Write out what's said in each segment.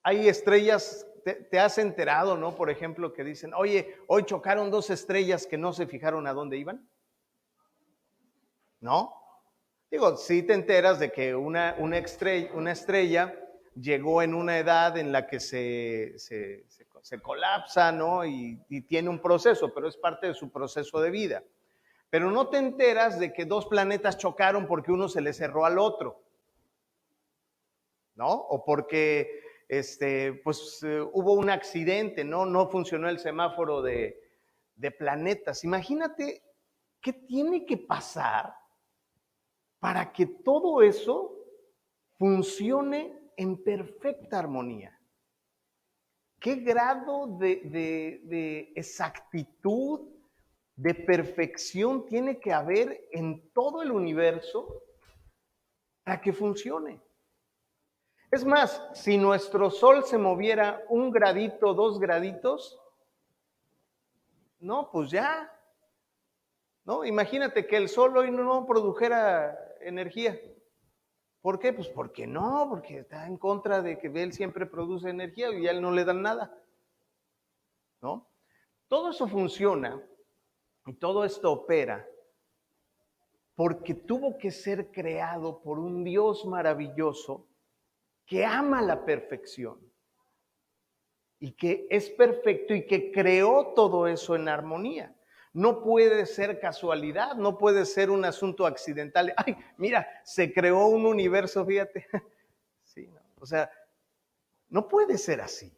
Hay estrellas, te has enterado, ¿no? Por ejemplo, que dicen, oye, hoy chocaron dos estrellas que no se fijaron a dónde iban. ¿No? Digo, sí te enteras de que una estrella llegó en una edad en la que se colapsa, ¿no? Y tiene un proceso, pero es parte de su proceso de vida. Pero no te enteras de que dos planetas chocaron porque uno se le cerró al otro, ¿no? O porque hubo un accidente, ¿no? No funcionó el semáforo de planetas. Imagínate qué tiene que pasar para que todo eso funcione en perfecta armonía. ¿Qué grado de exactitud, de perfección tiene que haber en todo el universo para que funcione? Es más, si nuestro Sol se moviera 1 gradito, 2 graditos, no, pues ya, ¿no? Imagínate que el Sol hoy no produjera energía. ¿Por qué? Pues porque no, porque está en contra de que él siempre produce energía y a él no le dan nada, ¿no? Todo eso funciona y todo esto opera porque tuvo que ser creado por un Dios maravilloso que ama la perfección y que es perfecto y que creó todo eso en armonía. No puede ser casualidad, no puede ser un asunto accidental. Ay, mira, se creó un universo, fíjate. Sí, ¿no? O sea, no puede ser así,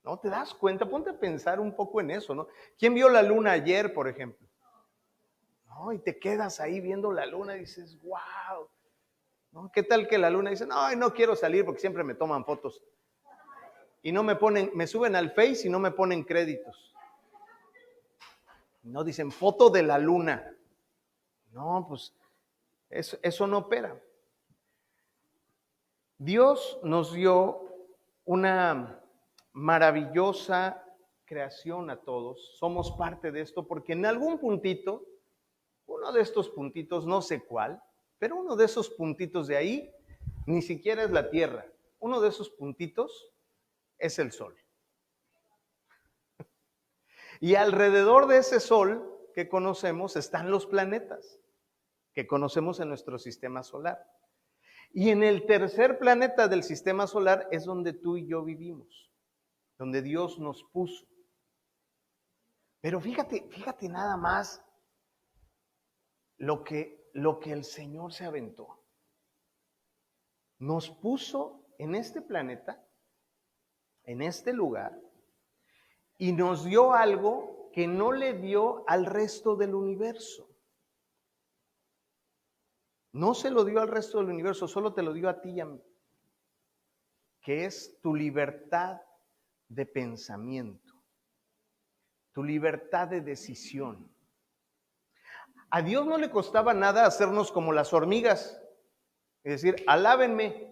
¿no? ¿Te das cuenta? Ponte a pensar un poco en eso, ¿no? ¿Quién vio la luna ayer, por ejemplo? ¿No? Y te quedas ahí viendo la luna y dices, wow, ¿no? ¿Qué tal que la luna dice, no, no quiero salir porque siempre me toman fotos? Y no me ponen, me suben al Face y no me ponen créditos. No dicen foto de la luna. No, pues eso no opera. Dios nos dio una maravillosa creación a todos. Somos parte de esto porque en algún puntito, uno de estos puntitos, no sé cuál, pero uno de esos puntitos de ahí ni siquiera es la Tierra. Uno de esos puntitos es el Sol. Y alrededor de ese Sol que conocemos están los planetas que conocemos en nuestro sistema solar. Y en el tercer planeta del sistema solar es donde tú y yo vivimos, donde Dios nos puso. Pero fíjate nada más lo que el Señor se aventó. Nos puso en este planeta, en este lugar, y nos dio algo que no le dio al resto del universo. No se lo dio al resto del universo, solo te lo dio a ti y a mí, que es tu libertad de pensamiento, tu libertad de decisión. A Dios no le costaba nada hacernos como las hormigas, es decir, alábenme,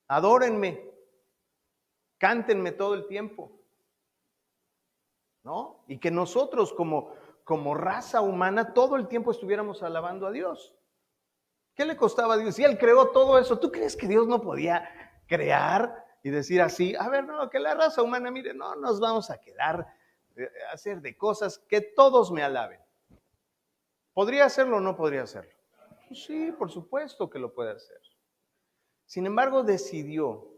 adórenme, cántenme todo el tiempo, ¿no? Y que nosotros como raza humana todo el tiempo estuviéramos alabando a Dios. ¿Qué le costaba a Dios? Si Él creó todo eso, ¿tú crees que Dios no podía crear y decir así, a ver, no, que la raza humana, mire, no nos vamos a quedar a hacer de cosas que todos me alaben? ¿Podría hacerlo o no podría hacerlo? Pues sí, por supuesto que lo puede hacer. Sin embargo, decidió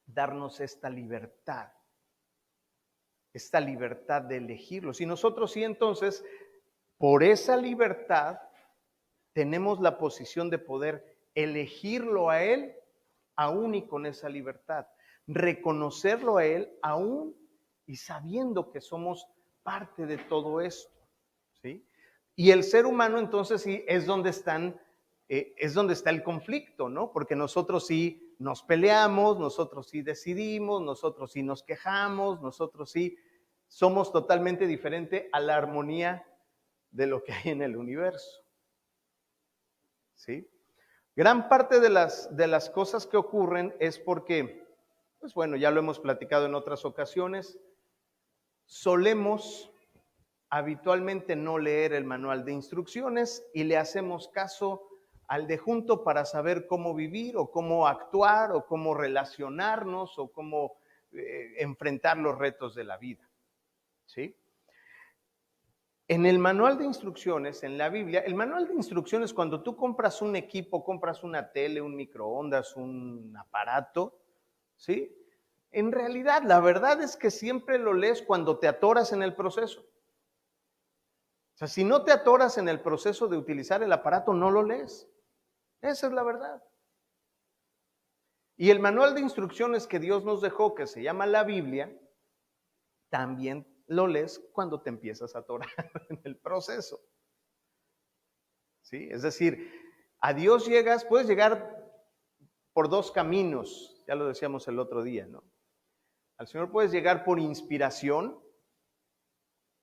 darnos esta libertad de elegirlos. Y nosotros sí, entonces, por esa libertad, tenemos la posición de poder elegirlo a Él aún y con esa libertad, reconocerlo a Él aún y sabiendo que somos parte de todo esto, ¿sí? Y el ser humano entonces sí es donde está el conflicto, ¿no? Porque nosotros sí nos peleamos, nosotros sí decidimos, nosotros sí nos quejamos, nosotros sí somos totalmente diferente a la armonía de lo que hay en el universo, ¿sí? Gran parte de las cosas que ocurren es porque, pues bueno, ya lo hemos platicado en otras ocasiones, solemos habitualmente no leer el manual de instrucciones y le hacemos caso al de junto para saber cómo vivir o cómo actuar o cómo relacionarnos o cómo enfrentar los retos de la vida. ¿Sí? En el manual de instrucciones, en la Biblia, el manual de instrucciones, cuando tú compras un equipo, compras una tele, un microondas, un aparato, ¿sí? En realidad, la verdad es que siempre lo lees cuando te atoras en el proceso. O sea, si no te atoras en el proceso de utilizar el aparato, no lo lees. Esa es la verdad. Y el manual de instrucciones que Dios nos dejó, que se llama la Biblia, también lo lees cuando te empiezas a atorar en el proceso. ¿Sí? Es decir, a Dios llegas, puedes llegar por dos caminos, ya lo decíamos el otro día, ¿no? Al Señor puedes llegar por inspiración,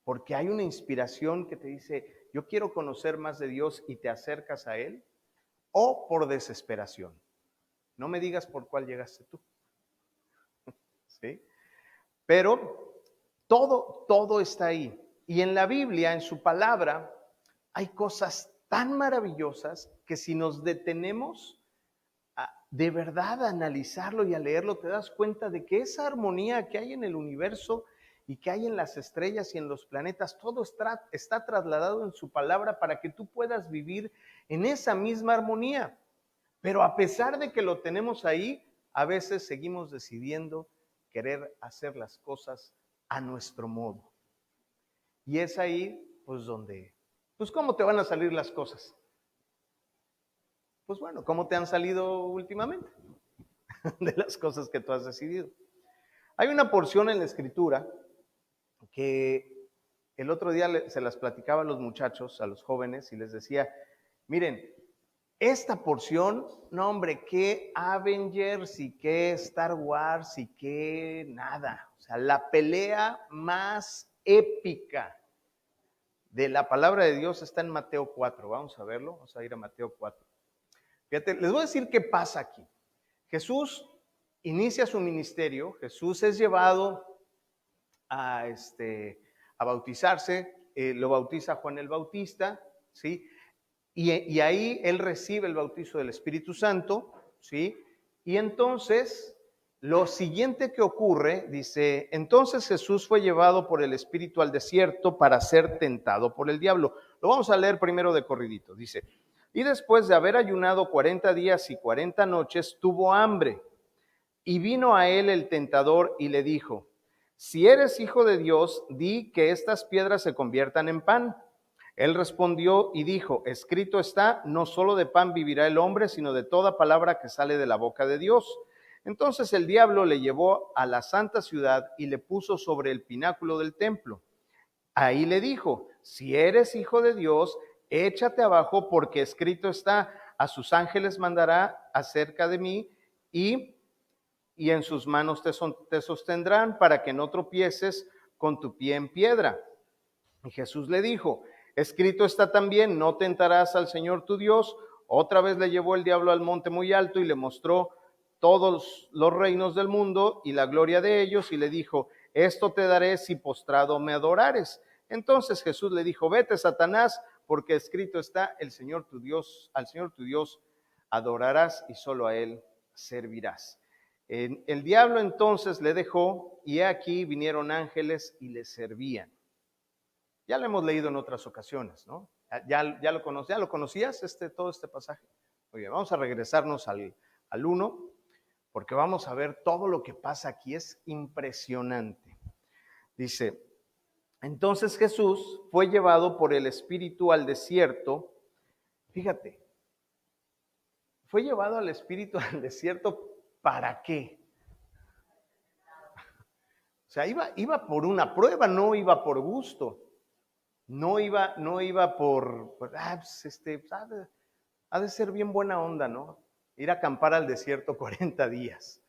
porque hay una inspiración que te dice, yo quiero conocer más de Dios y te acercas a Él, o por desesperación. No me digas por cuál llegaste tú. ¿Sí? Pero todo está ahí. Y en la Biblia, en su palabra, hay cosas tan maravillosas que si nos detenemos de verdad a analizarlo y a leerlo, te das cuenta de que esa armonía que hay en el universo y que hay en las estrellas y en los planetas, todo está trasladado en su palabra para que tú puedas vivir en esa misma armonía. Pero a pesar de que lo tenemos ahí, a veces seguimos decidiendo querer hacer las cosas a nuestro modo. Y es ahí, pues, donde, pues, ¿cómo te van a salir las cosas? Pues bueno, ¿cómo te han salido últimamente? De las cosas que tú has decidido. Hay una porción en la Escritura que el otro día se las platicaba a los muchachos, a los jóvenes, y les decía, miren, esta porción, no hombre, qué Avengers y qué Star Wars y qué nada. O sea, la pelea más épica de la palabra de Dios está en Mateo 4. Vamos a verlo, vamos a ir a Mateo 4. Fíjate, les voy a decir qué pasa aquí. Jesús inicia su ministerio, Jesús es llevado a bautizarse, lo bautiza Juan el Bautista, ¿sí? Y ahí él recibe el bautizo del Espíritu Santo, ¿sí? Y entonces, lo siguiente que ocurre, dice, entonces Jesús fue llevado por el Espíritu al desierto para ser tentado por el diablo. Lo vamos a leer primero de corridito, dice, y después de haber ayunado 40 días y 40 noches, tuvo hambre. Y vino a él el tentador y le dijo, si eres hijo de Dios, di que estas piedras se conviertan en pan. Él respondió y dijo, escrito está, no solo de pan vivirá el hombre, sino de toda palabra que sale de la boca de Dios. Entonces el diablo le llevó a la santa ciudad y le puso sobre el pináculo del templo. Ahí le dijo, si eres hijo de Dios, échate abajo porque escrito está, a sus ángeles mandará acerca de mí y en sus manos te sostendrán para que no tropieces con tu pie en piedra. Y Jesús le dijo, escrito está también, no tentarás al Señor tu Dios. Otra vez le llevó el diablo al monte muy alto y le mostró todos los reinos del mundo y la gloria de ellos y le dijo, esto te daré si postrado me adorares. Entonces Jesús le dijo, vete, Satanás, porque escrito está, el Señor tu Dios, al Señor tu Dios adorarás y solo a Él servirás. El diablo entonces le dejó y aquí vinieron ángeles y le servían. Ya lo hemos leído en otras ocasiones, ¿no? ¿Ya lo conocías todo este pasaje? Muy bien, vamos a regresarnos al 1, porque vamos a ver todo lo que pasa aquí. Es impresionante. Dice, entonces Jesús fue llevado por el Espíritu al desierto. Fíjate, fue llevado al Espíritu al desierto, ¿para qué? O sea, iba por una prueba, no iba por gusto. No iba por ha de ser bien buena onda, ¿no? Ir a acampar al desierto 40 días.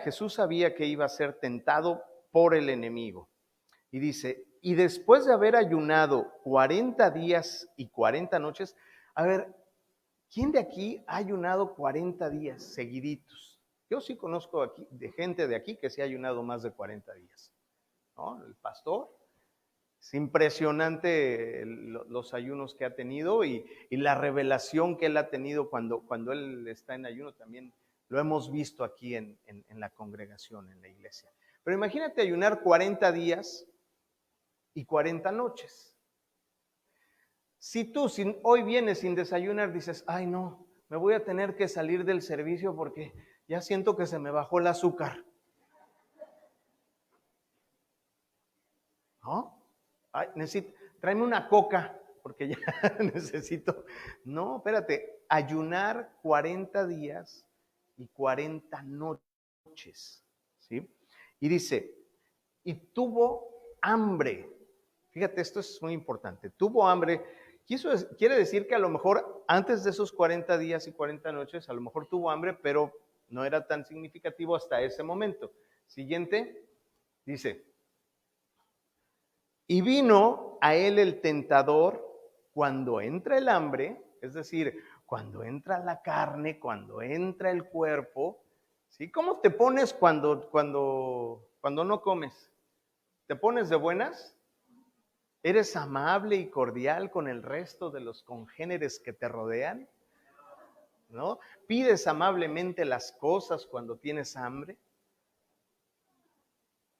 Jesús sabía que iba a ser tentado por el enemigo. Y dice, y después de haber ayunado 40 días y 40 noches, a ver, ¿quién de aquí ha ayunado 40 días seguiditos? Yo sí conozco de gente de aquí que se ha ayunado más de 40 días, ¿no? El pastor Es impresionante los ayunos que ha tenido y la revelación que él ha tenido cuando él está en ayuno también lo hemos visto aquí en la congregación, en la iglesia. Pero imagínate ayunar 40 días y 40 noches. Si tú hoy vienes sin desayunar, dices, ay no, me voy a tener que salir del servicio porque ya siento que se me bajó el azúcar. ¿No? Ay, tráeme una coca, porque ya necesito. No, espérate, ayunar 40 días y 40 noches, ¿sí? Y dice, y tuvo hambre. Fíjate, esto es muy importante. Tuvo hambre. Quiere decir que a lo mejor antes de esos 40 días y 40 noches, a lo mejor tuvo hambre, pero no era tan significativo hasta ese momento. Siguiente, dice, y vino a él el tentador cuando entra el hambre, es decir, cuando entra la carne, cuando entra el cuerpo, ¿sí? ¿Cómo te pones cuando no comes? ¿Te pones de buenas? ¿Eres amable y cordial con el resto de los congéneres que te rodean? ¿No? ¿Pides amablemente las cosas cuando tienes hambre?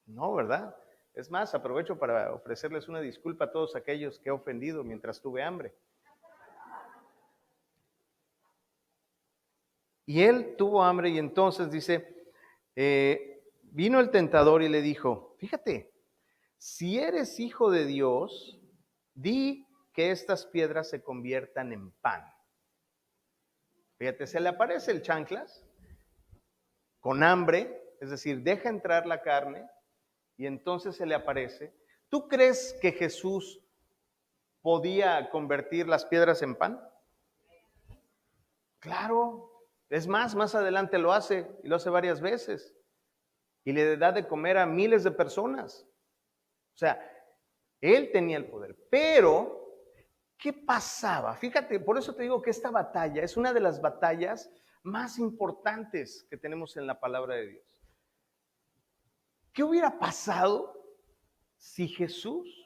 No, ¿verdad? Es más, aprovecho para ofrecerles una disculpa a todos aquellos que he ofendido mientras tuve hambre. Y él tuvo hambre y entonces dice, vino el tentador y le dijo, fíjate, si eres hijo de Dios, di que estas piedras se conviertan en pan. Fíjate, se le aparece el chanclas con hambre, es decir, deja entrar la carne y entonces se le aparece. ¿Tú crees que Jesús podía convertir las piedras en pan? Claro, es más adelante lo hace y lo hace varias veces y le da de comer a miles de personas. O sea, él tenía el poder, pero ¿qué pasaba? Fíjate, por eso te digo que esta batalla es una de las batallas más importantes que tenemos en la palabra de Dios. ¿Qué hubiera pasado si Jesús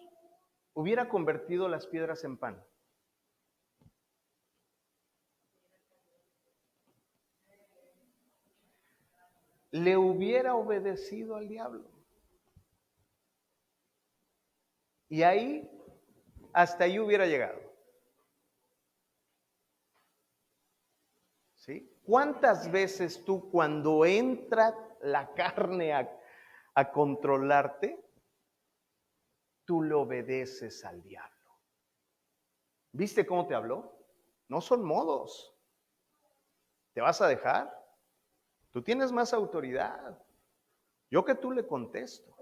hubiera convertido las piedras en pan? Le hubiera obedecido al diablo. Y ahí, hasta ahí hubiera llegado. ¿Sí? ¿Cuántas veces tú cuando entra la carne a controlarte, tú le obedeces al diablo? ¿Viste cómo te habló? No son modos. ¿Te vas a dejar? Tú tienes más autoridad. Yo que tú le contesto.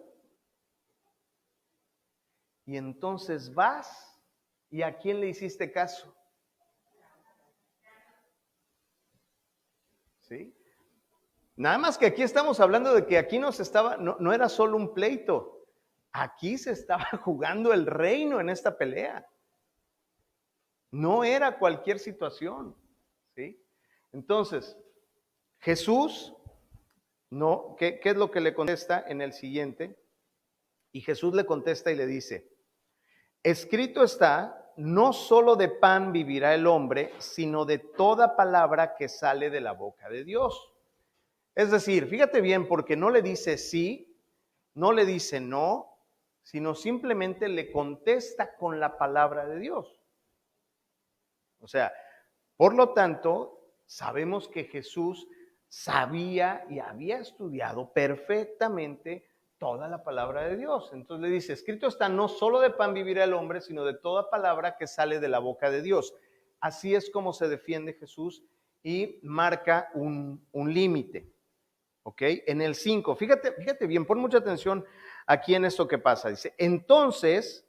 Y entonces vas, ¿y a quién le hiciste caso? ¿Sí? Nada más que aquí estamos hablando de que aquí no era solo un pleito. Aquí se estaba jugando el reino en esta pelea. No era cualquier situación, ¿sí? Entonces, Jesús, no, ¿qué es lo que le contesta en el siguiente? Y Jesús le contesta y le dice, escrito está, no solo de pan vivirá el hombre, sino de toda palabra que sale de la boca de Dios. Es decir, fíjate bien, porque no le dice sí, no le dice no, sino simplemente le contesta con la palabra de Dios. O sea, por lo tanto, sabemos que Jesús sabía y había estudiado perfectamente toda la palabra de Dios. Entonces le dice, escrito está, no solo de pan vivirá el hombre, sino de toda palabra que sale de la boca de Dios. Así es como se defiende Jesús y marca un límite. ¿Ok? En el 5, fíjate bien, pon mucha atención aquí en esto que pasa. Dice, entonces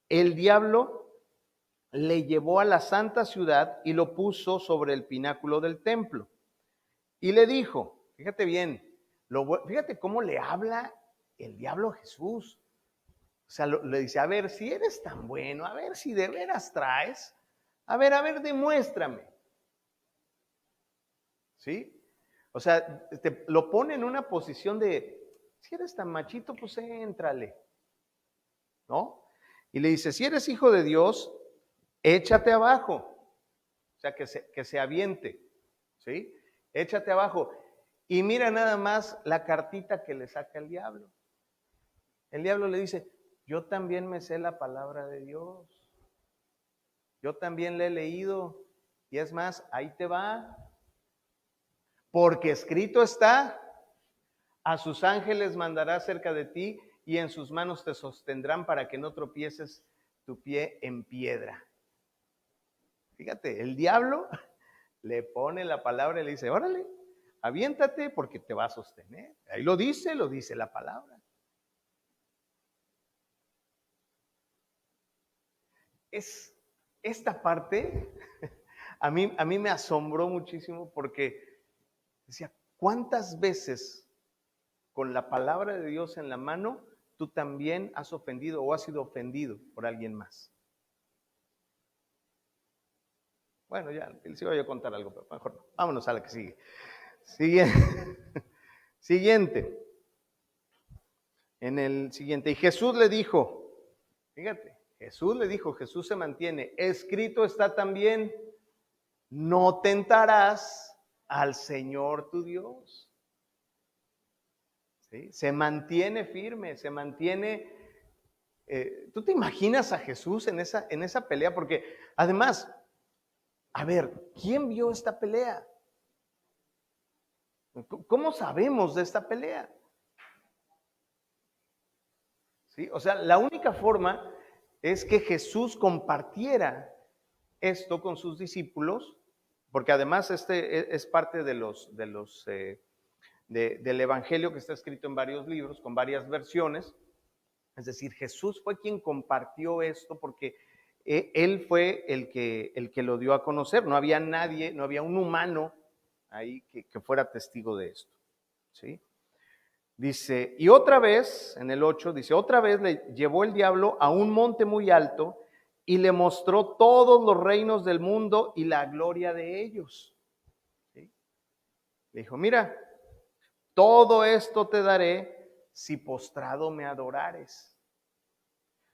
el diablo le llevó a la santa ciudad y lo puso sobre el pináculo del templo. Y le dijo, fíjate bien, fíjate cómo le habla el diablo a Jesús. O sea, le dice, a ver, si eres tan bueno, a ver si de veras traes, a ver, demuéstrame. ¿Sí? O sea, lo pone en una posición de, si eres tan machito, pues éntrale, ¿no? Y le dice, si eres hijo de Dios, échate abajo. O sea, que se aviente, ¿sí? Échate abajo. Y mira nada más la cartita que le saca el diablo. El diablo le dice, yo también me sé la palabra de Dios. Yo también la he leído. Y es más, ahí te va. Porque escrito está, a sus ángeles mandará cerca de ti y en sus manos te sostendrán para que no tropieces tu pie en piedra. Fíjate, el diablo le pone la palabra y le dice, órale, aviéntate porque te va a sostener. Ahí lo dice la palabra. Es esta parte, a mí me asombró muchísimo porque decía, ¿cuántas veces con la palabra de Dios en la mano tú también has ofendido o has sido ofendido por alguien más? Bueno, ya, les iba yo a contar algo, pero mejor no. Vámonos a la que sigue. Siguiente. En el siguiente. Y Jesús le dijo, fíjate, Jesús se mantiene. Escrito está también, no tentarás al Señor tu Dios. ¿Sí? Se mantiene firme, se mantiene. ¿Tú te imaginas a Jesús en esa pelea? Porque además, a ver, ¿quién vio esta pelea? ¿Cómo sabemos de esta pelea? ¿Sí? O sea, la única forma es que Jesús compartiera esto con sus discípulos, porque además este es parte del Evangelio que está escrito en varios libros, con varias versiones. Es decir, Jesús fue quien compartió esto porque él fue el que lo dio a conocer. No había nadie, no había un humano ahí que fuera testigo de esto. ¿Sí? Dice, y otra vez, en el 8, dice, otra vez le llevó el diablo a un monte muy alto y le mostró todos los reinos del mundo y la gloria de ellos. ¿Sí? Le dijo, mira, todo esto te daré si postrado me adorares.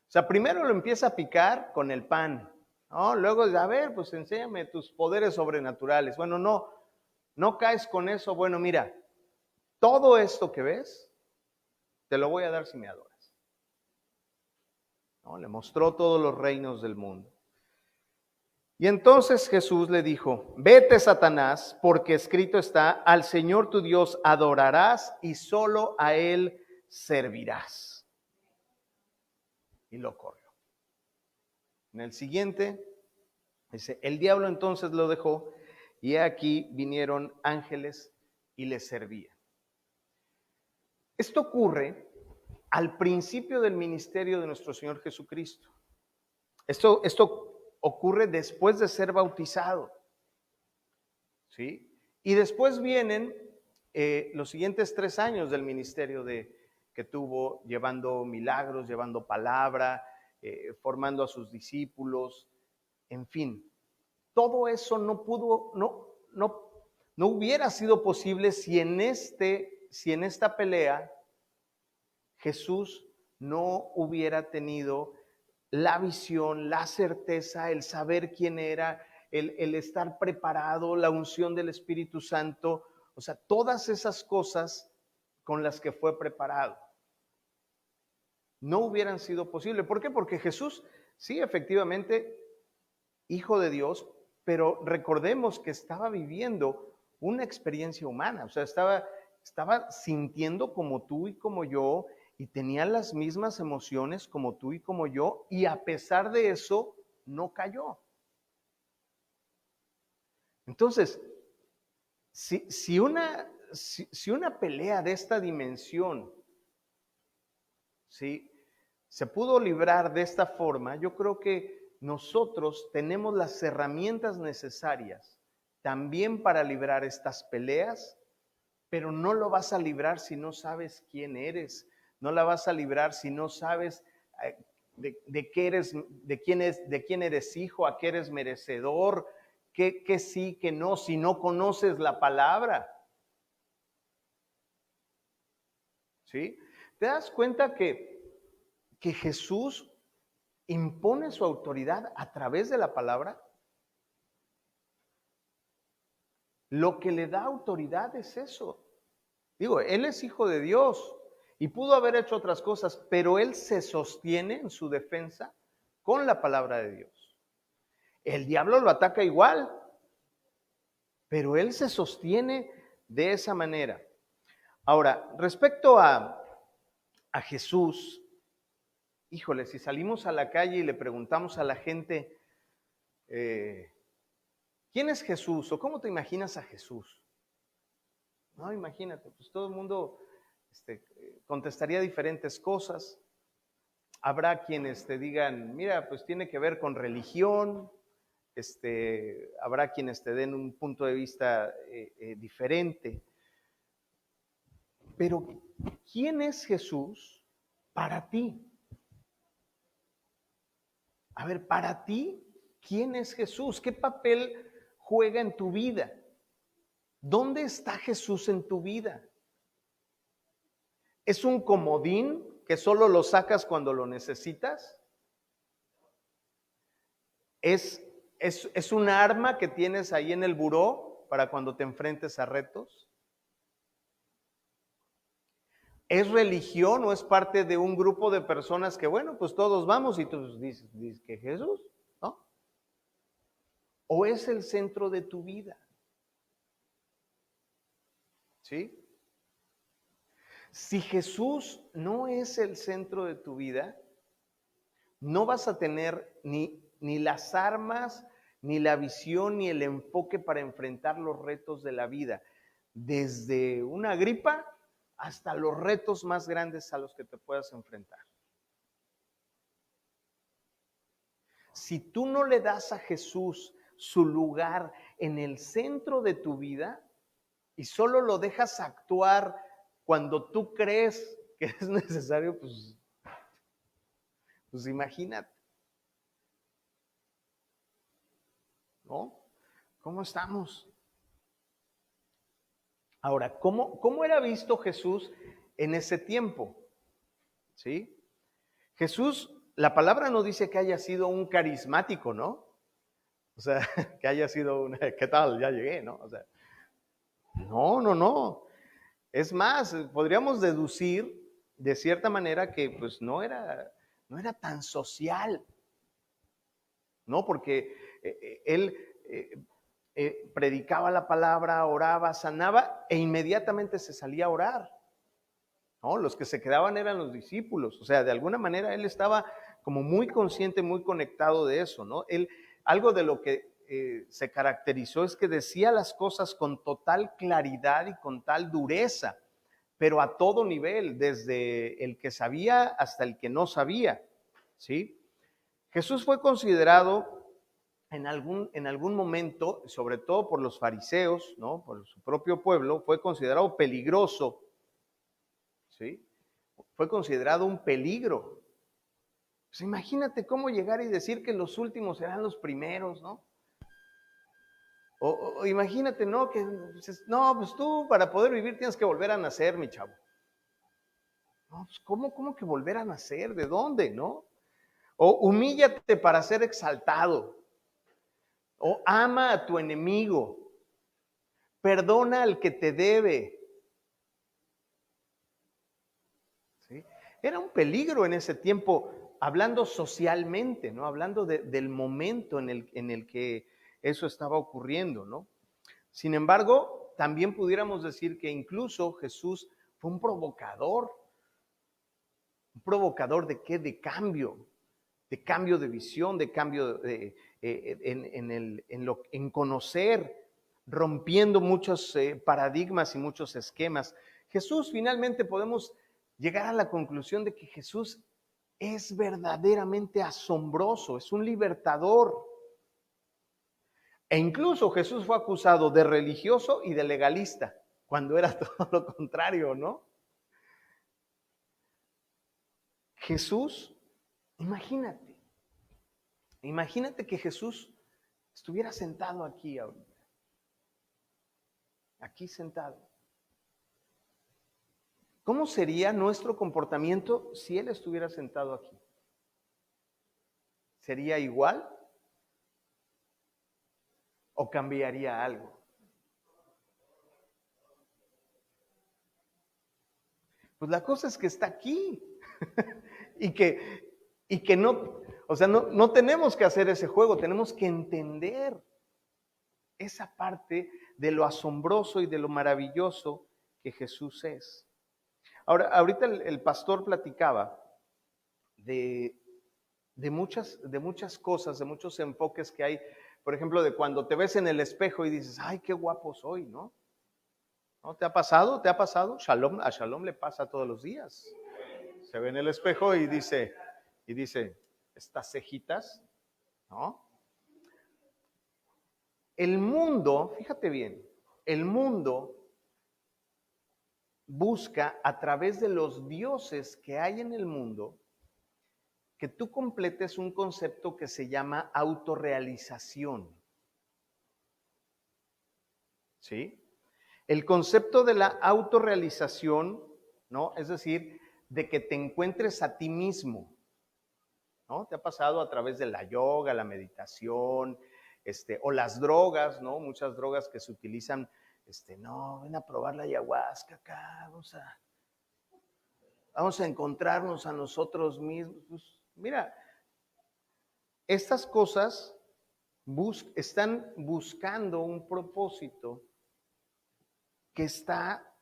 O sea, primero lo empieza a picar con el pan, ¿no? Luego, a ver, pues enséñame tus poderes sobrenaturales. Bueno, no caes con eso. Bueno, mira, todo esto que ves, te lo voy a dar si me adoras. ¿No? Le mostró todos los reinos del mundo. Y entonces Jesús le dijo, vete, Satanás, porque escrito está, al Señor tu Dios adorarás y solo a Él servirás. Y lo corrió. En el siguiente, dice, el diablo entonces lo dejó y aquí vinieron ángeles y le servían. Esto ocurre al principio del ministerio de nuestro Señor Jesucristo. Esto ocurre después de ser bautizado, ¿sí? Y después vienen los siguientes 3 años del ministerio que tuvo, llevando milagros, llevando palabra, formando a sus discípulos, en fin. Todo eso no hubiera sido posible si en esta pelea Jesús no hubiera tenido la visión, la certeza, el saber quién era, el estar preparado, la unción del Espíritu Santo, o sea, todas esas cosas con las que fue preparado no hubieran sido posibles. ¿Por qué? Porque Jesús, sí, efectivamente, Hijo de Dios, pero recordemos que estaba viviendo una experiencia humana, o sea, estaba sintiendo como tú y como yo, y tenía las mismas emociones como tú y como yo, y a pesar de eso, no cayó. Entonces, si una pelea de esta dimensión, ¿sí?, se pudo librar de esta forma, yo creo que nosotros tenemos las herramientas necesarias también para librar estas peleas, pero no lo vas a librar si no sabes quién eres, no la vas a librar si no sabes de quién eres hijo, a qué eres merecedor, qué sí, qué no, si no conoces la palabra. ¿Sí? ¿Te das cuenta que Jesús impone su autoridad a través de la palabra. Lo que le da autoridad es eso. Digo, él es hijo de Dios y pudo haber hecho otras cosas, pero él se sostiene en su defensa con la palabra de Dios. El diablo lo ataca igual, pero él se sostiene de esa manera. Ahora, respecto a Jesús, híjole, si salimos a la calle y le preguntamos a la gente, ¿quién es Jesús? ¿O cómo te imaginas a Jesús? No, imagínate, pues todo el mundo contestaría diferentes cosas. Habrá quienes te digan, mira, pues tiene que ver con religión. Habrá quienes te den un punto de vista diferente. Pero, ¿quién es Jesús para ti? A ver, para ti, ¿quién es Jesús? ¿Qué papel juega en tu vida? ¿Dónde está Jesús en tu vida? ¿Es un comodín que solo lo sacas cuando lo necesitas? ¿Es un arma que tienes ahí en el buró para cuando te enfrentes a retos? ¿Es religión o es parte de un grupo de personas que, bueno, pues todos vamos y tú dices que Jesús, ¿no? ¿O es el centro de tu vida? ¿Sí? Si Jesús no es el centro de tu vida, no vas a tener ni las armas, ni la visión, ni el enfoque para enfrentar los retos de la vida. Desde una gripa hasta los retos más grandes a los que te puedas enfrentar. Si tú no le das a Jesús su lugar en el centro de tu vida y solo lo dejas actuar cuando tú crees que es necesario, pues imagínate, ¿no? ¿Cómo estamos? Ahora, ¿cómo era visto Jesús en ese tiempo? ¿Sí? Jesús, la palabra no dice que haya sido un carismático, ¿no? O sea, que haya sido ¿qué tal? Ya llegué, ¿no? O sea, no. Es más, podríamos deducir de cierta manera que pues no era tan social, ¿no? Porque él predicaba la palabra, oraba, sanaba e inmediatamente se salía a orar, ¿no? Los que se quedaban eran los discípulos, o sea, de alguna manera él estaba como muy consciente, muy conectado de eso, ¿no? Algo de lo que se caracterizó es que decía las cosas con total claridad y con tal dureza, pero a todo nivel, desde el que sabía hasta el que no sabía, ¿sí? Jesús fue considerado en algún momento, sobre todo por los fariseos, ¿no? Por su propio pueblo, fue considerado peligroso, ¿sí? Fue considerado un peligro. Pues imagínate cómo llegar y decir que los últimos serán los primeros, ¿no? O imagínate, ¿no? Que, no, pues tú para poder vivir tienes que volver a nacer, mi chavo. No, pues ¿cómo que volver a nacer? ¿De dónde, no? O humíllate para ser exaltado. O ama a tu enemigo. Perdona al que te debe. ¿Sí? Era un peligro en ese tiempo, hablando socialmente, ¿no? Hablando del momento en el que eso estaba ocurriendo, ¿no? Sin embargo, también pudiéramos decir que incluso Jesús fue un provocador. ¿Un provocador de qué? De cambio de visión, de cambio en conocer, rompiendo muchos paradigmas y muchos esquemas. Jesús, finalmente podemos llegar a la conclusión de que Jesús es verdaderamente asombroso, es un libertador. E incluso Jesús fue acusado de religioso y de legalista, cuando era todo lo contrario, ¿no? Jesús, imagínate que Jesús estuviera sentado aquí ahorita, aquí sentado. ¿Cómo sería nuestro comportamiento si Él estuviera sentado aquí? ¿Sería igual o cambiaría algo? Pues la cosa es que está aquí y que no, o sea, no tenemos que hacer ese juego, tenemos que entender esa parte de lo asombroso y de lo maravilloso que Jesús es. Ahora, ahorita el pastor platicaba de, de muchas cosas, de muchos enfoques que hay. Por ejemplo, de cuando te ves en el espejo y dices, ay, qué guapo soy, ¿no? ¿No? ¿Te ha pasado? ¿Te ha pasado? Shalom, a Shalom le pasa todos los días. Se ve en el espejo y dice, estas cejitas, ¿no? El mundo, fíjate bien, el mundo busca a través de los dioses que hay en el mundo que tú completes un concepto que se llama autorrealización. ¿Sí? El concepto de la autorrealización, ¿no? Es decir, de que te encuentres a ti mismo, ¿no? Te ha pasado a través de la yoga, la meditación, o las drogas, ¿no? Muchas drogas que se utilizan, no, ven a probar la ayahuasca acá, vamos a encontrarnos a nosotros mismos. Pues, mira, estas cosas están buscando un propósito que está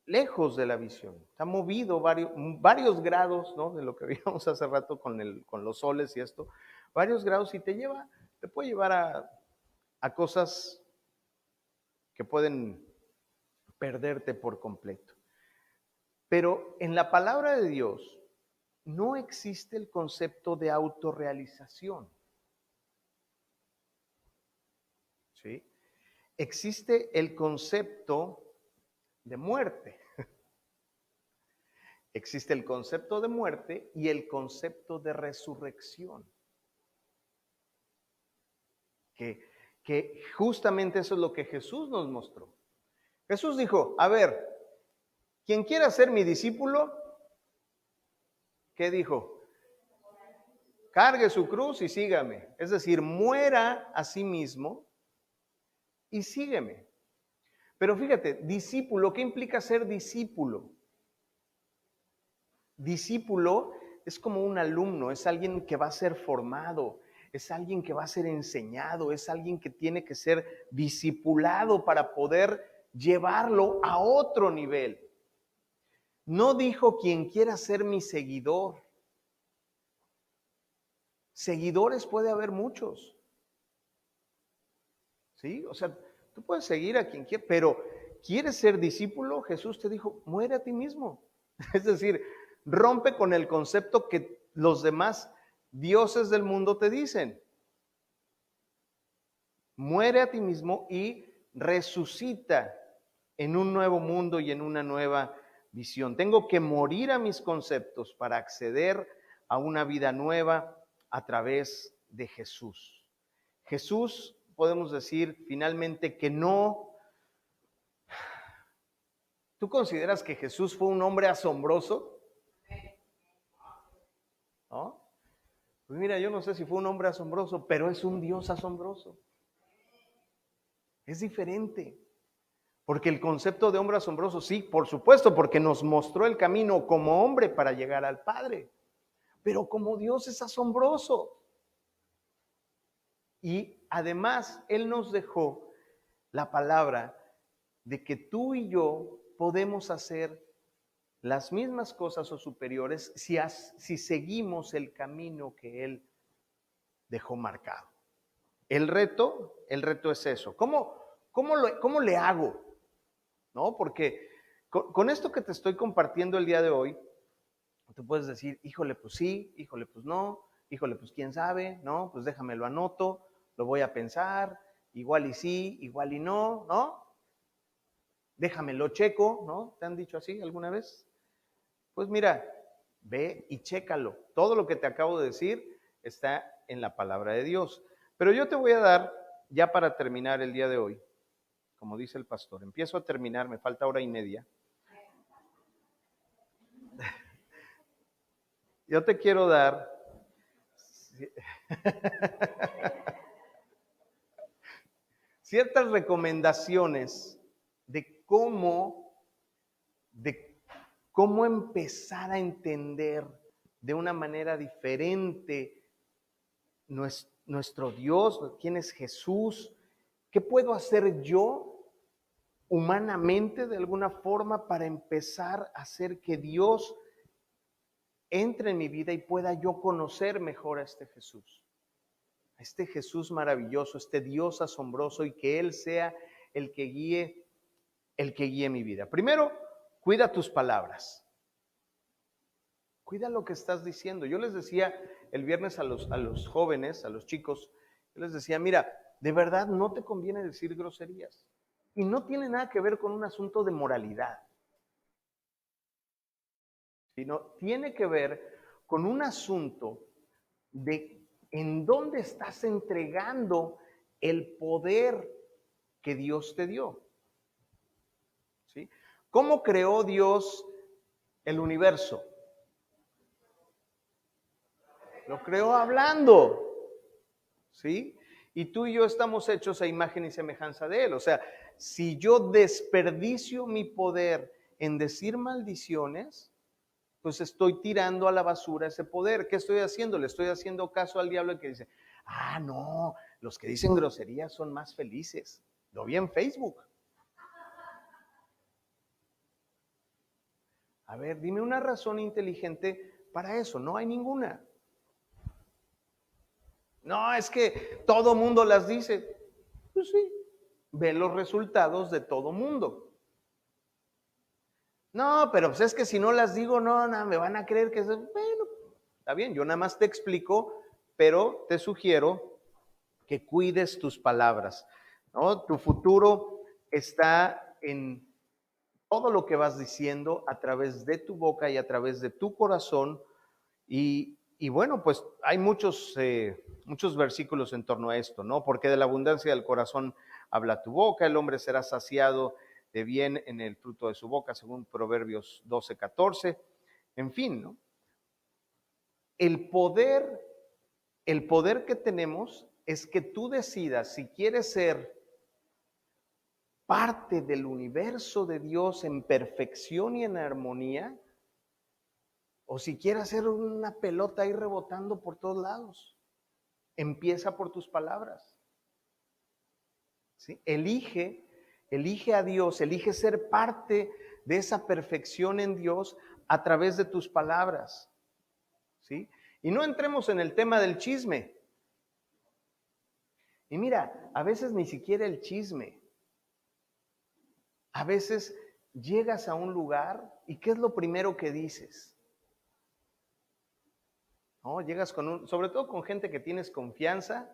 lejos de la visión. Está movido varios grados, ¿no? De lo que veíamos hace rato con los soles y esto, varios grados y te puede llevar a cosas que pueden perderte por completo. Pero en la palabra de Dios no existe el concepto de autorrealización. ¿Sí? Existe el concepto de muerte. Existe el concepto de muerte y el concepto de resurrección. Que justamente eso es lo que Jesús nos mostró. Jesús dijo, a ver, quien quiera ser mi discípulo, ¿qué dijo? Cargue su cruz y sígame. Es decir, muera a sí mismo y sígueme. Pero fíjate, discípulo, ¿qué implica ser discípulo? Discípulo es como un alumno, es alguien que va a ser formado, es alguien que va a ser enseñado, es alguien que tiene que ser discipulado para poder llevarlo a otro nivel. No dijo quien quiera ser mi seguidor. Seguidores puede haber muchos. ¿Sí? O sea, tú puedes seguir a quien quieras, pero ¿quieres ser discípulo? Jesús te dijo, muere a ti mismo. Es decir, rompe con el concepto que los demás dioses del mundo te dicen. Muere a ti mismo y resucita en un nuevo mundo y en una nueva visión. Tengo que morir a mis conceptos para acceder a una vida nueva a través de Jesús. Jesús, podemos decir finalmente que no. ¿Tú consideras que Jesús fue un hombre asombroso? ¿No? Pues mira, yo no sé si fue un hombre asombroso, pero es un Dios asombroso. Es diferente. Porque el concepto de hombre asombroso, sí, por supuesto, porque nos mostró el camino como hombre para llegar al Padre. Pero como Dios es asombroso. Y además, Él nos dejó la palabra de que tú y yo podemos hacer las mismas cosas o superiores si seguimos el camino que Él dejó marcado. El reto es eso. ¿Cómo le hago? ¿No? Porque con esto que te estoy compartiendo el día de hoy, tú puedes decir, híjole, pues sí, híjole, pues no, híjole, pues quién sabe, ¿no? Pues déjame lo anoto, lo voy a pensar, igual y sí, igual y no, ¿no? Déjame lo checo, ¿no? ¿Te han dicho así alguna vez? Pues mira, ve y chécalo. Todo lo que te acabo de decir está en la palabra de Dios. Pero yo te voy a dar, ya para terminar el día de hoy, como dice el pastor, empiezo a terminar, me falta hora y media. Yo te quiero dar ciertas recomendaciones de cómo empezar a entender de una manera diferente nuestro Dios, quién es Jesús, qué puedo hacer yo humanamente de alguna forma para empezar a hacer que Dios entre en mi vida y pueda yo conocer mejor a este Jesús. A este Jesús maravilloso, este Dios asombroso, y que Él sea el que guíe mi vida. Primero, cuida tus palabras. Cuida lo que estás diciendo. Yo les decía el viernes a los jóvenes, a los chicos, yo les decía, mira, de verdad no te conviene decir groserías. Y no tiene nada que ver con un asunto de moralidad, sino tiene que ver con un asunto de en dónde estás entregando el poder que Dios te dio. ¿Sí? ¿Cómo creó Dios el universo? Lo creó hablando, ¿sí? Y tú y yo estamos hechos a imagen y semejanza de Él. O sea, si yo desperdicio mi poder en decir maldiciones, pues estoy tirando a la basura ese poder. ¿Qué estoy haciendo? Le estoy haciendo caso al diablo que dice, no, los que dicen groserías son más felices. Lo vi en Facebook. A ver, dime una razón inteligente para eso. No hay ninguna. No, es que todo mundo las dice. Pues sí, ve los resultados de todo mundo. No, pero pues es que si no las digo, no, me van a creer que es... Bueno, está bien, yo nada más te explico, pero te sugiero que cuides tus palabras, ¿no? Tu futuro está en todo lo que vas diciendo a través de tu boca y a través de tu corazón. Y bueno, pues hay muchos versículos en torno a esto, ¿no? Porque de la abundancia del corazón habla tu boca, el hombre será saciado de bien en el fruto de su boca, según Proverbios 12:14. En fin, ¿no? El poder que tenemos es que tú decidas si quieres ser parte del universo de Dios en perfección y en armonía, o si quieres hacer una pelota ahí rebotando por todos lados. Empieza por tus palabras. ¿Sí? Elige a Dios, elige ser parte de esa perfección en Dios a través de tus palabras. ¿Sí? Y no entremos en el tema del chisme. Y mira, a veces ni siquiera el chisme. A veces llegas a un lugar y ¿qué es lo primero que dices? ¿No? Llegas sobre todo con gente que tienes confianza,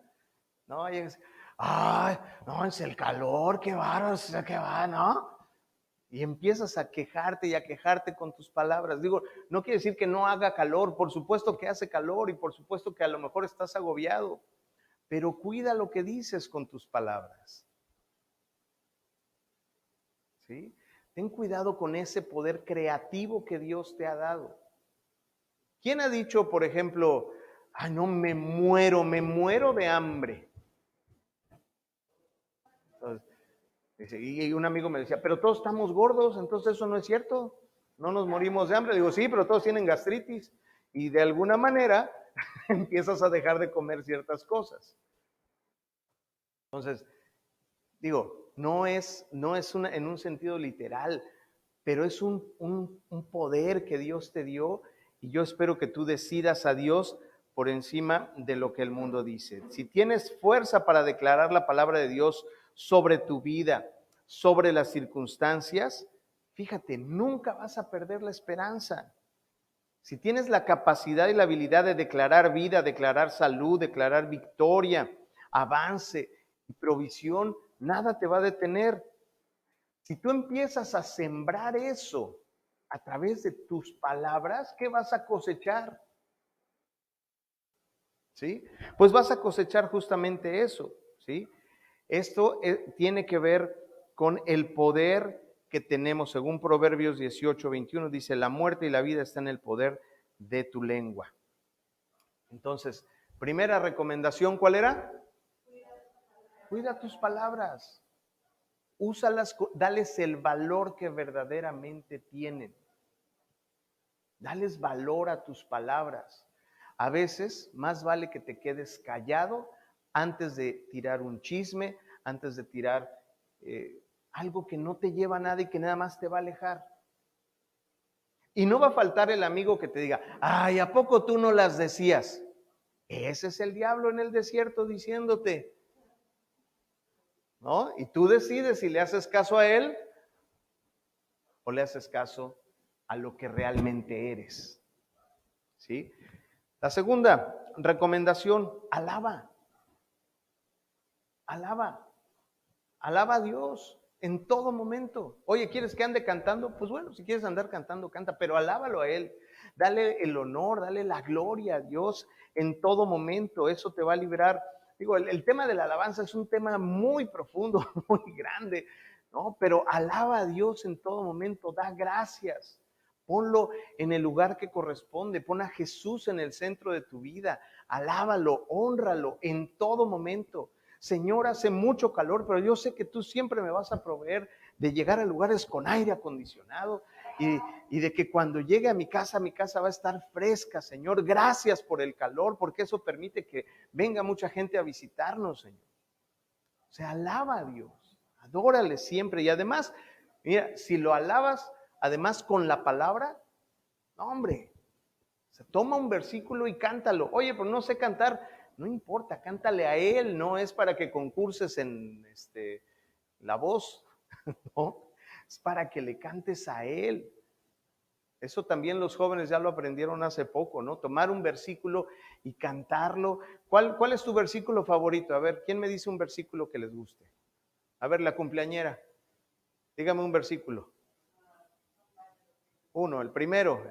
¿no? Llegas, ay, no, es el calor, qué bárbaro, qué va, ¿no? Y empiezas a quejarte y a quejarte con tus palabras. Digo, no quiere decir que no haga calor, por supuesto que hace calor y por supuesto que a lo mejor estás agobiado, pero cuida lo que dices con tus palabras. ¿Sí? Ten cuidado con ese poder creativo que Dios te ha dado. ¿Quién ha dicho, por ejemplo, ay, no, me muero de hambre? Entonces, y un amigo me decía, pero todos estamos gordos, entonces eso no es cierto. No nos morimos de hambre. Digo, sí, pero todos tienen gastritis. Y de alguna manera empiezas a dejar de comer ciertas cosas. Entonces, digo, no es en un sentido literal, pero es un poder que Dios te dio, y yo espero que tú decidas a Dios por encima de lo que el mundo dice. Si tienes fuerza para declarar la palabra de Dios sobre tu vida, sobre las circunstancias, fíjate, nunca vas a perder la esperanza. Si tienes la capacidad y la habilidad de declarar vida, declarar salud, declarar victoria, avance y provisión, nada te va a detener. Si tú empiezas a sembrar eso a través de tus palabras, ¿qué vas a cosechar? ¿Sí? Pues vas a cosechar justamente eso, ¿sí? Esto tiene que ver con el poder que tenemos, según Proverbios 18:21, dice, la muerte y la vida están en el poder de tu lengua. Entonces, Primera recomendación, ¿cuál era? Cuida tus palabras. Úsalas, dales el valor que verdaderamente tienen. Dales valor a tus palabras. A veces más vale que te quedes callado antes de tirar un chisme, antes de tirar algo que no te lleva a nada y que nada más te va a alejar. Y no va a faltar el amigo que te diga, ay, ¿a poco tú no las decías? Ese es el diablo en el desierto diciéndote, ¿no? Y tú decides si le haces caso a él o le haces caso a lo que realmente eres, ¿sí? La segunda recomendación, alaba. Alaba. Alaba a Dios en todo momento. Oye, ¿quieres que ande cantando? Pues bueno, si quieres andar cantando, canta, pero alábalo a Él. Dale el honor, dale la gloria a Dios en todo momento. Eso te va a liberar. Digo, el tema de la alabanza es un tema muy profundo, muy grande, ¿no? Pero alaba a Dios en todo momento, da gracias. Ponlo en el lugar que corresponde, pon a Jesús en el centro de tu vida, alábalo, hónralo en todo momento. Señor, hace mucho calor, pero yo sé que tú siempre me vas a proveer de llegar a lugares con aire acondicionado y de que cuando llegue a mi casa va a estar fresca, Señor. Gracias por el calor, porque eso permite que venga mucha gente a visitarnos, Señor. O sea, alaba a Dios, adórale siempre. Y además, mira, si lo alabas, además con la palabra, no, hombre, se toma un versículo y cántalo. Oye, pero no sé cantar. No importa, cántale a Él, no es para que concurses en la voz, ¿no? Es para que le cantes a Él. Eso también los jóvenes ya lo aprendieron hace poco, ¿no? Tomar un versículo y cantarlo. ¿Cuál es tu versículo favorito? A ver, ¿quién me dice un versículo que les guste? A ver, la cumpleañera, dígame un versículo. Uno, el primero.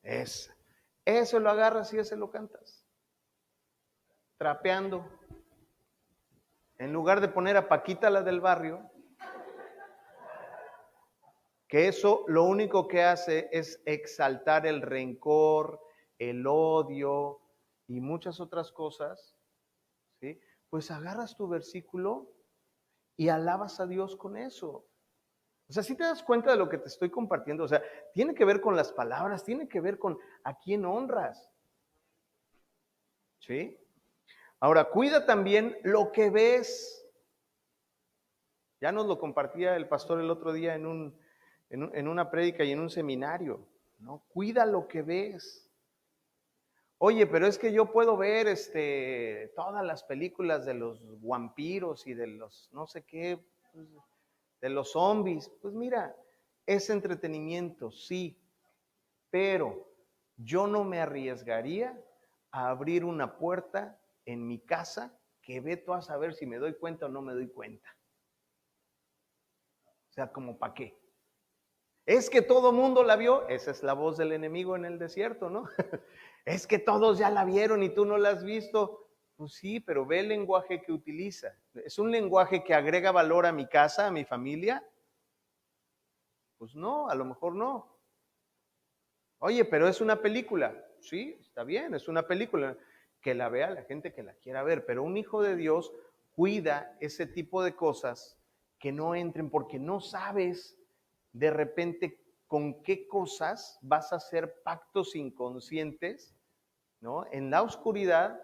Eso lo agarras y ese lo cantas. Trapeando. En lugar de poner a Paquita, la del barrio, que eso lo único que hace es exaltar el rencor, el odio y muchas otras cosas, ¿sí? Pues agarras tu versículo y alabas a Dios con eso. O sea, si te das cuenta de lo que te estoy compartiendo, o sea, tiene que ver con las palabras, tiene que ver con a quién honras, ¿sí? Ahora, cuida también lo que ves. Ya nos lo compartía el pastor el otro día en una prédica y en un seminario, ¿no? Cuida lo que ves. Oye, pero es que yo puedo ver todas las películas de los vampiros y de los no sé qué, pues, de los zombies. Pues mira, es entretenimiento, sí, pero yo no me arriesgaría a abrir una puerta en mi casa que veto a saber si me doy cuenta o no me doy cuenta. O sea, ¿como para qué? Es que todo mundo la vio, esa es la voz del enemigo en el desierto, ¿no? Es que todos ya la vieron y tú no la has visto. Pues sí, pero ve el lenguaje que utiliza. ¿Es un lenguaje que agrega valor a mi casa, a mi familia? Pues no, a lo mejor no. Oye, pero es una película. Sí, está bien, es una película. Que la vea la gente que la quiera ver, pero un hijo de Dios cuida ese tipo de cosas que no entren porque no sabes de repente con qué cosas vas a hacer pactos inconscientes, ¿no? En la oscuridad,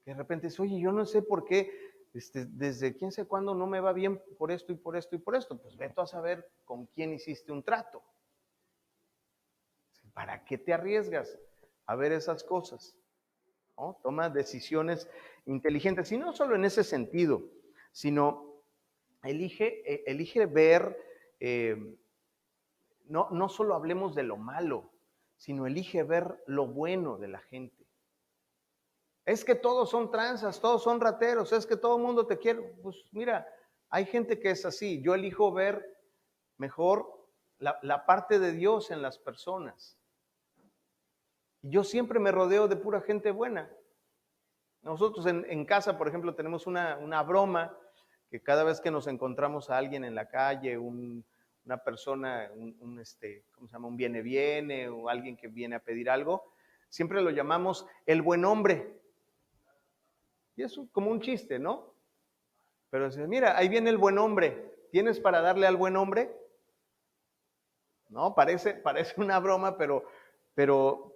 que de repente dices, oye, yo no sé por qué, desde quién sé cuándo no me va bien por esto y por esto y por esto. Pues vete a saber con quién hiciste un trato. ¿Para qué te arriesgas a ver esas cosas? ¿No? Toma decisiones inteligentes, y no solo en ese sentido, sino elige ver, no solo hablemos de lo malo, sino elige ver lo bueno de la gente. Es que todos son tranzas, todos son rateros, es que todo el mundo te quiere. Pues mira, hay gente que es así. Yo elijo ver mejor la parte de Dios en las personas. Y yo siempre me rodeo de pura gente buena. Nosotros en casa, por ejemplo, tenemos una broma que cada vez que nos encontramos a alguien en la calle, un una persona, ¿cómo se llama? Un viene o alguien que viene a pedir algo, siempre lo llamamos el buen hombre. Y es como un chiste, ¿no? Pero dice, mira, ahí viene el buen hombre. ¿Tienes para darle al buen hombre? No, parece una broma, pero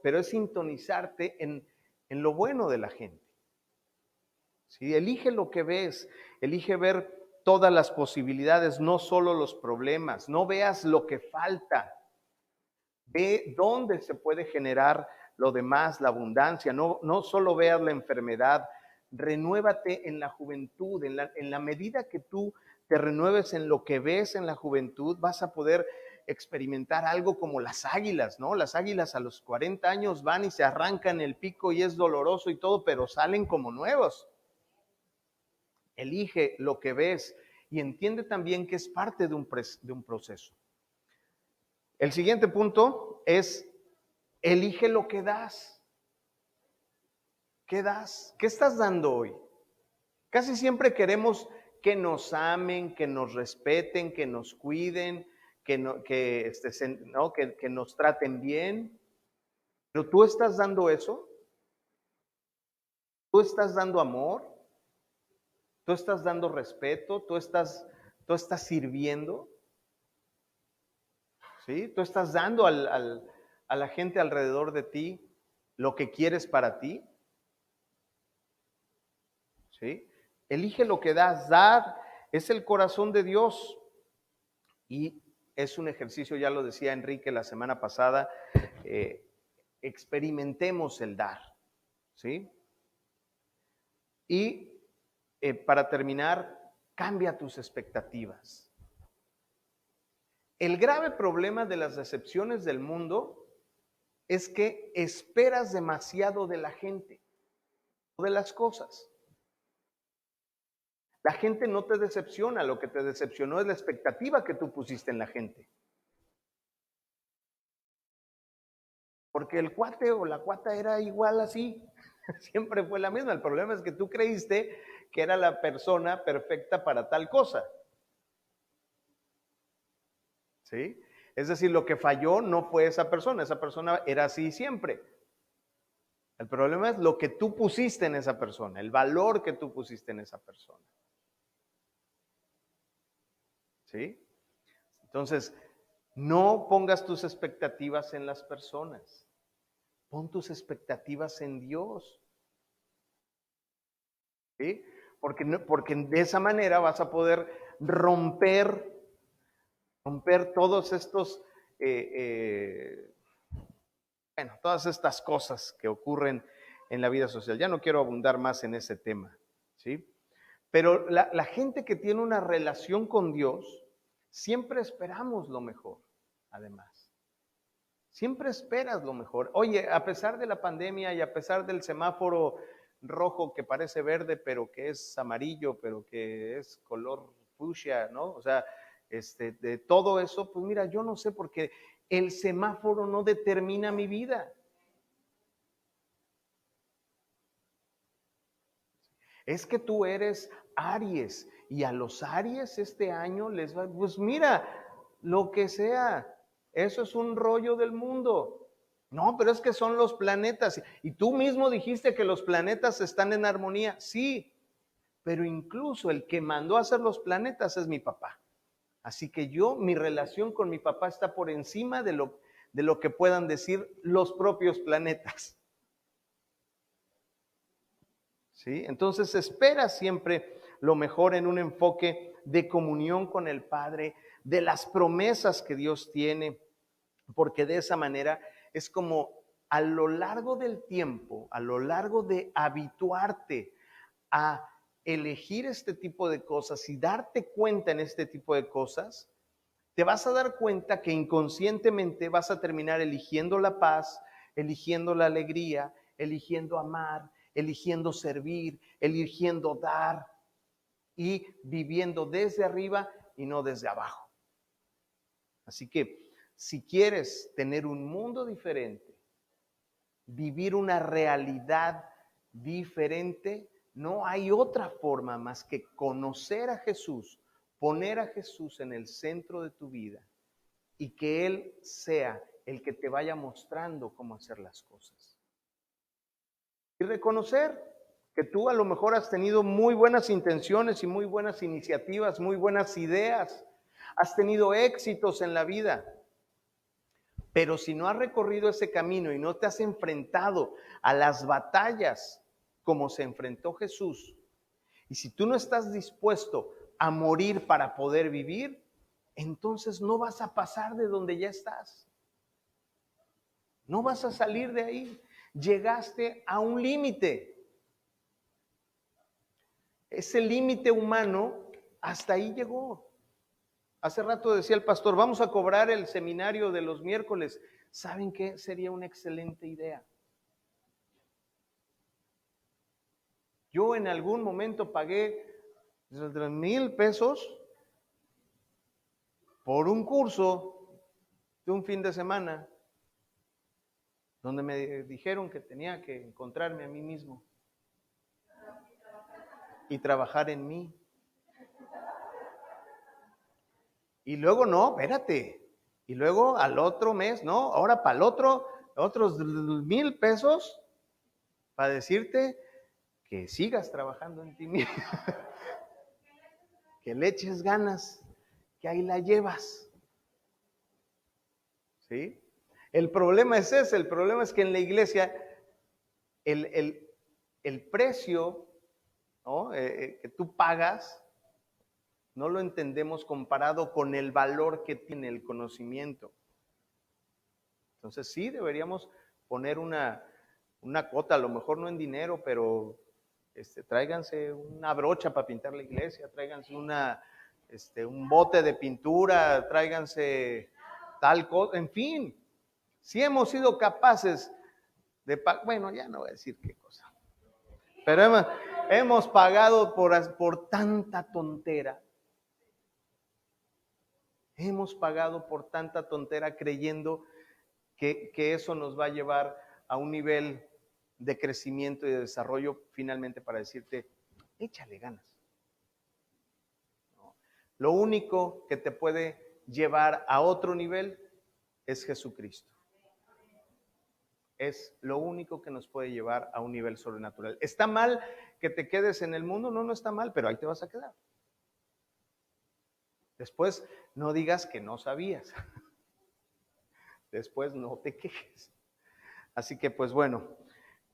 es sintonizarte en lo bueno de la gente. ¿Sí? Elige lo que ves, elige ver todas las posibilidades, no solo los problemas. No veas lo que falta. Ve dónde se puede generar lo demás, la abundancia. No solo veas la enfermedad. Renuévate en la juventud. En la medida que tú te renueves en lo que ves en la juventud, vas a poder experimentar algo como las águilas, ¿no? Las águilas a los 40 años van y se arrancan el pico y es doloroso y todo, pero salen como nuevos. Elige lo que ves y entiende también que es parte de un proceso. El siguiente punto es, elige lo que das. ¿Qué das? ¿Qué estás dando hoy? Casi siempre queremos que nos amen, que nos respeten, que nos cuiden, que nos traten bien. Pero ¿tú estás dando eso? ¿Tú estás dando amor? ¿Tú estás dando respeto? ¿Tú estás sirviendo? ¿Sí? ¿Tú estás dando a la gente alrededor de ti lo que quieres para ti? ¿Sí? Elige lo que das. Dar es el corazón de Dios. Y es un ejercicio, ya lo decía Enrique la semana pasada, experimentemos el dar. ¿Sí? Y para terminar, cambia tus expectativas. El grave problema de las decepciones del mundo es que esperas demasiado de la gente o de las cosas. La gente no te decepciona, lo que te decepcionó es la expectativa que tú pusiste en la gente. Porque el cuate o la cuata era igual así, siempre fue la misma. El problema es que tú creíste que era la persona perfecta para tal cosa. ¿Sí? Es decir, lo que falló no fue esa persona era así siempre. El problema es lo que tú pusiste en esa persona, el valor que tú pusiste en esa persona. ¿Sí? Entonces, no pongas tus expectativas en las personas. Pon tus expectativas en Dios. ¿Sí? Porque de esa manera vas a poder romper todos estos, todas estas cosas que ocurren en la vida social. Ya no quiero abundar más en ese tema, ¿sí? Pero la gente que tiene una relación con Dios, siempre esperamos lo mejor, además. Siempre esperas lo mejor. Oye, a pesar de la pandemia y a pesar del semáforo rojo que parece verde, pero que es amarillo, pero que es color fucsia, ¿no? O sea, de todo eso, pues mira, yo no sé, porque el semáforo no determina mi vida. Es que tú eres Aries y a los Aries este año les va, pues mira, lo que sea, eso es un rollo del mundo. No, pero es que son los planetas. Y tú mismo dijiste que los planetas están en armonía. Sí, pero incluso el que mandó a hacer los planetas es mi papá. Así que mi relación con mi papá está por encima de lo que puedan decir los propios planetas. ¿Sí? Entonces espera siempre lo mejor en un enfoque de comunión con el Padre, de las promesas que Dios tiene, porque de esa manera es como a lo largo del tiempo, a lo largo de habituarte a elegir este tipo de cosas y darte cuenta en este tipo de cosas, te vas a dar cuenta que inconscientemente vas a terminar eligiendo la paz, eligiendo la alegría, eligiendo amar, eligiendo servir, eligiendo dar y viviendo desde arriba y no desde abajo. Así que si quieres tener un mundo diferente, vivir una realidad diferente, no hay otra forma más que conocer a Jesús, poner a Jesús en el centro de tu vida y que Él sea el que te vaya mostrando cómo hacer las cosas. Y reconocer que tú a lo mejor has tenido muy buenas intenciones y muy buenas iniciativas, muy buenas ideas, has tenido éxitos en la vida, pero si no has recorrido ese camino y no te has enfrentado a las batallas como se enfrentó Jesús, y si tú no estás dispuesto a morir para poder vivir, entonces no vas a pasar de donde ya estás. No vas a salir de ahí. Llegaste a un límite. Ese límite humano, hasta ahí llegó. Hace rato decía el pastor, vamos a cobrar el seminario de los miércoles. ¿Saben qué? Sería una excelente idea. Yo en algún momento pagué 3,000 pesos por un curso de un fin de semana, donde me dijeron que tenía que encontrarme a mí mismo y trabajar en mí. Y luego no, espérate. Y luego al otro mes, no, ahora para el otro, otros 1,000 pesos para decirte que sigas trabajando en ti mismo, que le eches ganas, que ahí la llevas. ¿Sí? El problema es ese, el problema es que en la iglesia el precio, ¿no? Que tú pagas, no lo entendemos comparado con el valor que tiene el conocimiento. Entonces sí, deberíamos poner una cuota, a lo mejor no en dinero, pero tráiganse una brocha para pintar la iglesia, tráiganse un bote de pintura, tráiganse tal cosa, en fin. Si hemos sido capaces de bueno, ya no voy a decir qué cosa, pero hemos pagado por tanta tontera. Hemos pagado por tanta tontera creyendo que eso nos va a llevar a un nivel de crecimiento y de desarrollo finalmente para decirte, échale ganas. No. Lo único que te puede llevar a otro nivel es Jesucristo. Es lo único que nos puede llevar a un nivel sobrenatural. ¿Está mal que te quedes en el mundo? No, no está mal, pero ahí te vas a quedar. Después no digas que no sabías. Después no te quejes. Así que pues bueno,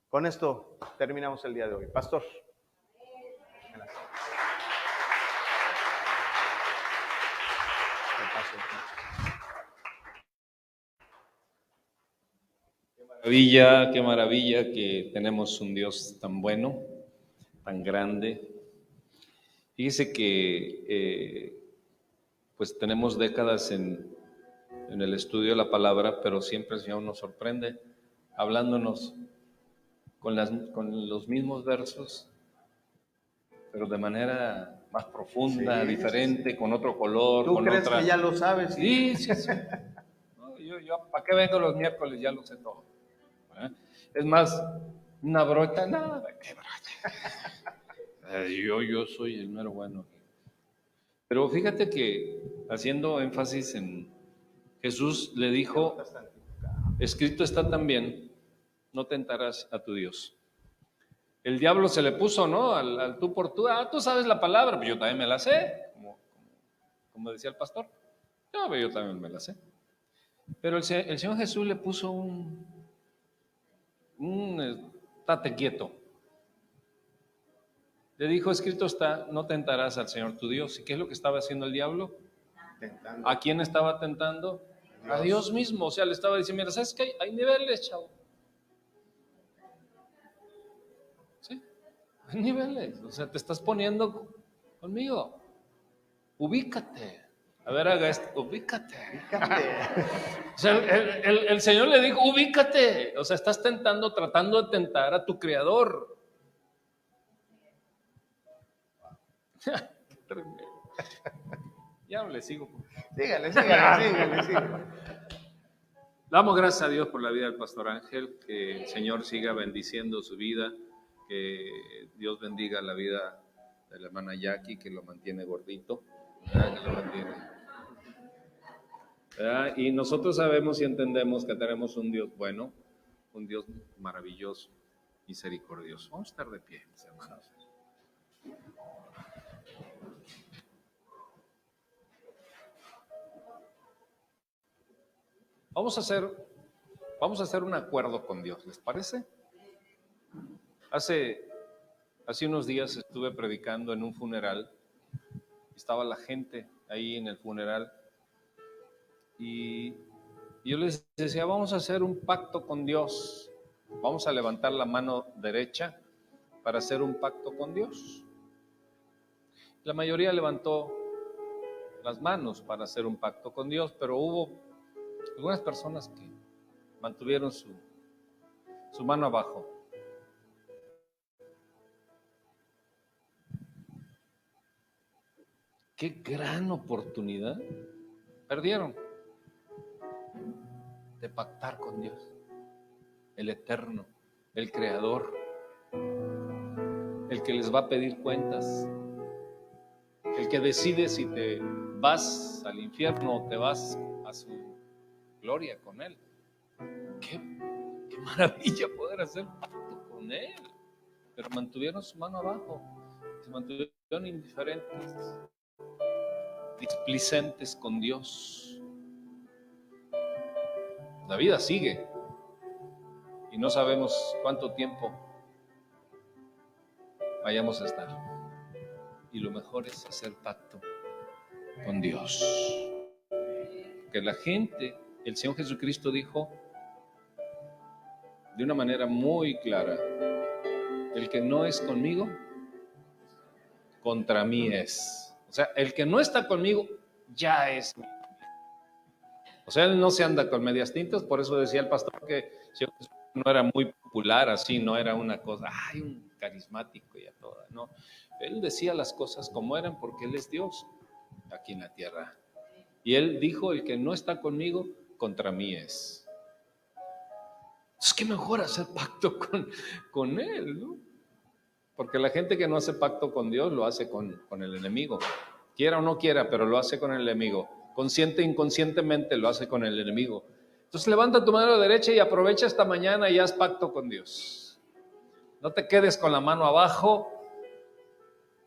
con esto terminamos el día de hoy. Pastor. Gracias. Qué maravilla que tenemos un Dios tan bueno, tan grande. Fíjese que pues tenemos décadas en el estudio de la palabra, pero siempre el Señor nos sorprende hablándonos con los mismos versos, pero de manera más profunda, sí, diferente, sí. Con otro color. ¿Tú con crees otra... que ya lo sabes? Sí, sí, sí. No, yo ¿para qué vengo los miércoles? Ya lo sé todo. Es más, una brocha, nada, qué brocha. Yo soy el mero bueno. Pero fíjate que, haciendo énfasis en Jesús, le dijo, escrito está también, no tentarás a tu Dios. El diablo se le puso, ¿no? Al tú por tú, tú sabes la palabra, pero yo también me la sé, como decía el pastor. No, pero yo también me la sé. Pero el Señor Jesús le puso estate quieto. Le dijo, escrito está, no tentarás al Señor tu Dios. ¿Y qué es lo que estaba haciendo el diablo? Tentando. ¿A quién estaba tentando? A Dios mismo. O sea, le estaba diciendo, mira, ¿sabes qué? Hay niveles, chavo. ¿Sí? Hay niveles. O sea, te estás poniendo conmigo. Ubícate. A ver, haga esto. Ubícate. O sea, el Señor le dijo, ubícate. O sea, estás tratando de tentar a tu Creador. Ya no le sigo. Sígale. Damos gracias a Dios por la vida del pastor Ángel, que el Señor siga bendiciendo su vida, que Dios bendiga la vida de la hermana Jackie, que lo mantiene gordito, que lo mantiene. ¿verdad? Y nosotros sabemos y entendemos que tenemos un Dios bueno, un Dios maravilloso, misericordioso. Vamos a estar de pie, mis hermanos. Vamos a hacer un acuerdo con Dios, ¿les parece? Hace unos días estuve predicando en un funeral. Estaba la gente ahí en el funeral y yo les decía, vamos a hacer un pacto con Dios. Vamos a levantar la mano derecha para hacer un pacto con Dios. La mayoría levantó las manos para hacer un pacto con Dios, pero hubo algunas personas que mantuvieron su mano abajo. Qué gran oportunidad perdieron de pactar con Dios, el Eterno, el Creador, el que les va a pedir cuentas, el que decide si te vas al infierno o te vas a su gloria con Él. Qué maravilla poder hacer pacto con Él. Pero mantuvieron su mano abajo, se mantuvieron indiferentes, displicentes con Dios. La vida sigue y no sabemos cuánto tiempo vayamos a estar. Y lo mejor es hacer pacto con Dios. Que la gente, el Señor Jesucristo dijo de una manera muy clara, el que no es conmigo, contra mí es. O sea, el que no está conmigo, ya es. O sea, él no se anda con medias tintas, por eso decía el pastor que no era muy popular así, no era una cosa, ay, un carismático y a toda, no. Él decía las cosas como eran porque Él es Dios aquí en la tierra. Y Él dijo, el que no está conmigo, contra mí es. Entonces, qué mejor hacer pacto con Él, ¿no? Porque la gente que no hace pacto con Dios lo hace con el enemigo. Quiera o no quiera, pero lo hace con el enemigo. Consciente e inconscientemente lo hace con el enemigo. Entonces levanta tu mano derecha y aprovecha esta mañana y haz pacto con Dios. No te quedes con la mano abajo.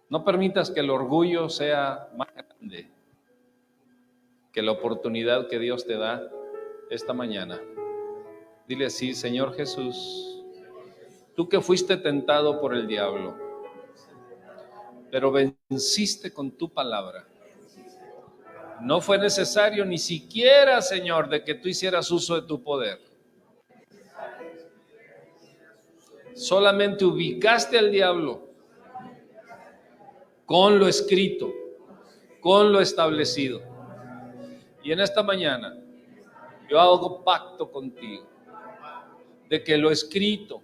No permitas que el orgullo sea más grande que la oportunidad que Dios te da esta mañana. Dile así, Señor Jesús, tú que fuiste tentado por el diablo, pero venciste con tu palabra. No fue necesario ni siquiera, Señor, de que tú hicieras uso de tu poder. Solamente ubicaste al diablo con lo escrito, con lo establecido. Y en esta mañana yo hago pacto contigo de que lo escrito,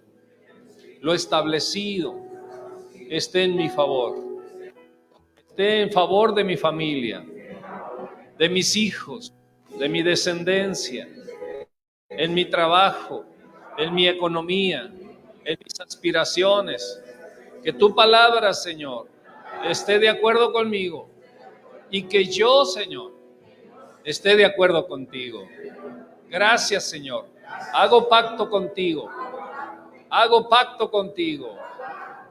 lo establecido, esté en mi favor, esté en favor de mi familia, de mis hijos, de mi descendencia, en mi trabajo, en mi economía, en mis aspiraciones. Que tu palabra, Señor, esté de acuerdo conmigo y que yo, Señor, esté de acuerdo contigo. Gracias, Señor. Hago pacto contigo. Hago pacto contigo.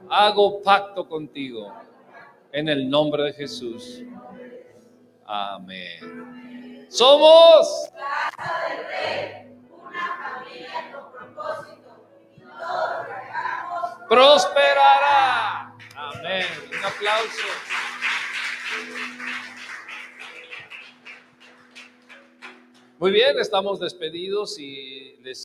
Hago pacto contigo. En el nombre de Jesús. Amén. Somos Casa del Rey, una familia con propósito. Y todos prosperará. Amén. Un aplauso. Muy bien, estamos despedidos y les